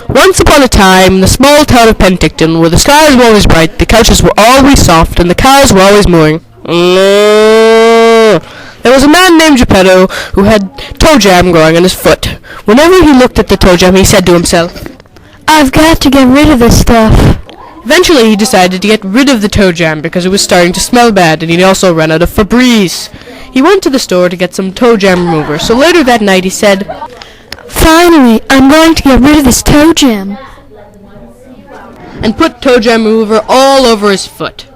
Once upon a time, in the small town of Penticton, where the skies were always bright, the couches were always soft, and the cows were always mooing, there was a man named Geppetto who had toe jam growing on his foot. Whenever he looked at the toe jam, he said to himself, "I've got to get rid of this stuff." Eventually, he decided to get rid of the toe jam because it was starting to smell bad, and he'd also run out of Febreze. He went to the store to get some toe jam remover, so later that night he said, "Finally, I'm going to get rid of this toe jam." and put toe jam remover all over his foot.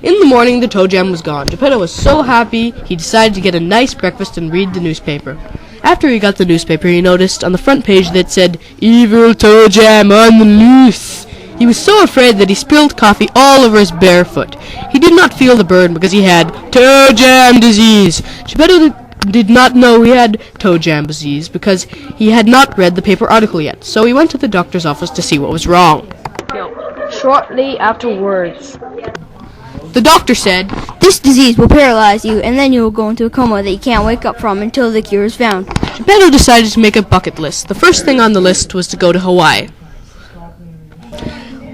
In the morning, the toe jam was gone. Geppetto was so happy, he decided to get a nice breakfast and read the newspaper. After he got the newspaper, he noticed on the front page that said, "Evil toe jam on the loose." He was so afraid that he spilled coffee all over his bare foot. He did not feel the burn because he had toe jam disease. Geppetto did not know he had toe jam disease because he had not read the paper article yet, so he went to the doctor's office to see what was wrong. Shortly afterwards, The doctor said, "This disease will paralyze you, and then you will go into a coma that you can't wake up from until the cure is found." Geppetto decided to make a bucket list. The first thing on the list was to go to Hawaii.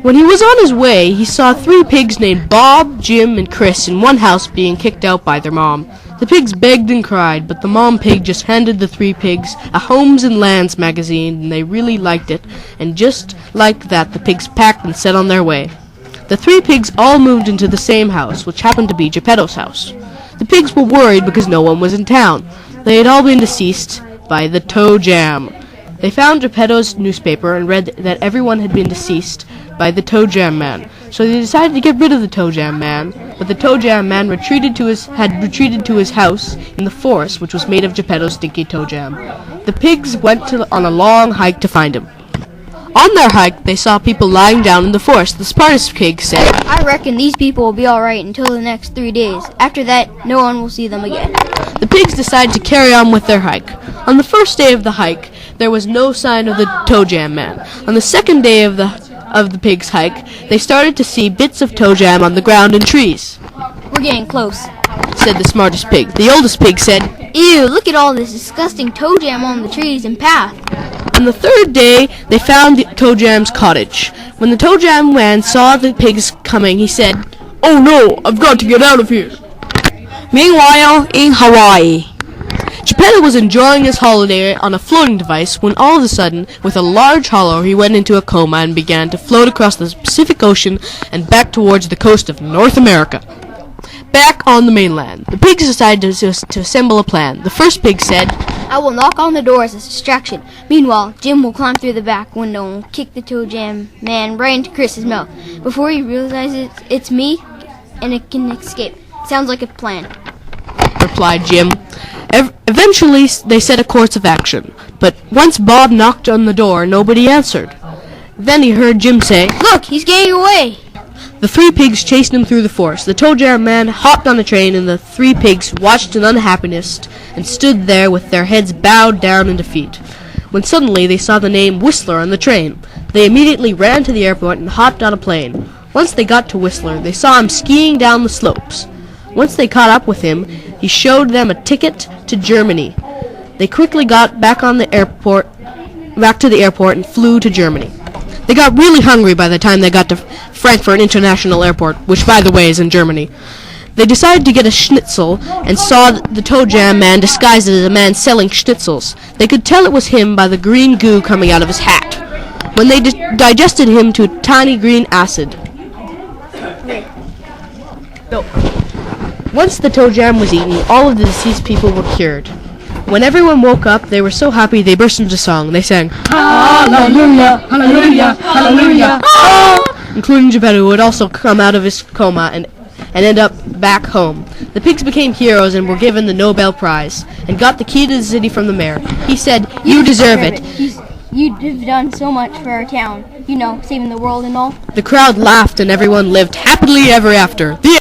When he was on his way, he saw 3 pigs named Bob, Jim, and Chris in one house being kicked out by their mom. The pigs begged and cried, but the mom pig just handed the 3 pigs a Homes and Lands magazine, and they really liked it, and just like that, the pigs packed and set on their way. The 3 pigs all moved into the same house, which happened to be Geppetto's house. The pigs were worried because no one was in town. They had all been deceased by the toe jam. They found Geppetto's newspaper and read that everyone had been deceased by the Toe Jam Man. So they decided to get rid of the Toe Jam Man, but the Toe Jam Man had retreated to his house in the forest, which was made of Geppetto's Stinky Toe Jam. The pigs went on a long hike to find him. On their hike, they saw people lying down in the forest. The smartest pig said, "I reckon these people will be alright until the next 3 days. After that, no one will see them again." The pigs decided to carry on with their hike. On the first day of the hike, there was no sign of the Toe Jam Man. On the second day of the pigs' hike, they started to see bits of toe jam on the ground and trees. "We're getting close," said the smartest pig. The oldest pig said, "Ew, look at all this disgusting toe jam on the trees and path." On the third day, they found the Toe Jam's cottage. When the Toe Jam Man saw the pigs coming, he said, "Oh no, I've got to get out of here." Meanwhile, in Hawaii, Geppetto was enjoying his holiday on a floating device when all of a sudden, with a large hollow, he went into a coma and began to float across the Pacific Ocean and back towards the coast of North America. Back on the mainland, the pigs decided to assemble a plan. The first pig said, "I will knock on the door as a distraction. Meanwhile, Jim will climb through the back window and kick the Toe Jam Man right into Chris's mouth. Before he realizes it's me, and it can escape. Sounds like a plan," replied Jim. Eventually, they set a course of action, but once Bob knocked on the door, nobody answered. Then he heard Jim say, "Look, he's getting away." The 3 pigs chased him through the forest. The Toe Jam Man hopped on a train, and the 3 pigs watched in unhappiness and stood there with their heads bowed down in defeat. When suddenly they saw the name Whistler on the train. They immediately ran to the airport and hopped on a plane. Once they got to Whistler, they saw him skiing down the slopes. Once they caught up with him, he showed them a ticket to Germany. They quickly got back to the airport and flew to Germany. They got really hungry by the time they got to Frankfurt International Airport, which, by the way, is in Germany. They decided to get a schnitzel and saw the Toe Jam Man disguised as a man selling schnitzels. They could tell it was him by the green goo coming out of his hat. When they digested him to tiny green acid. Once the toe jam was eaten, all of the deceased people were cured. When everyone woke up, they were so happy they burst into song. They sang, "Hallelujah, hallelujah, hallelujah," including Geppetto, who had also come out of his coma and ended up back home. The pigs became heroes and were given the Nobel Prize and got the key to the city from the mayor. He said, "You deserve it." You've done so much for our town. You know, saving the world and all. The crowd laughed and everyone lived happily ever after. The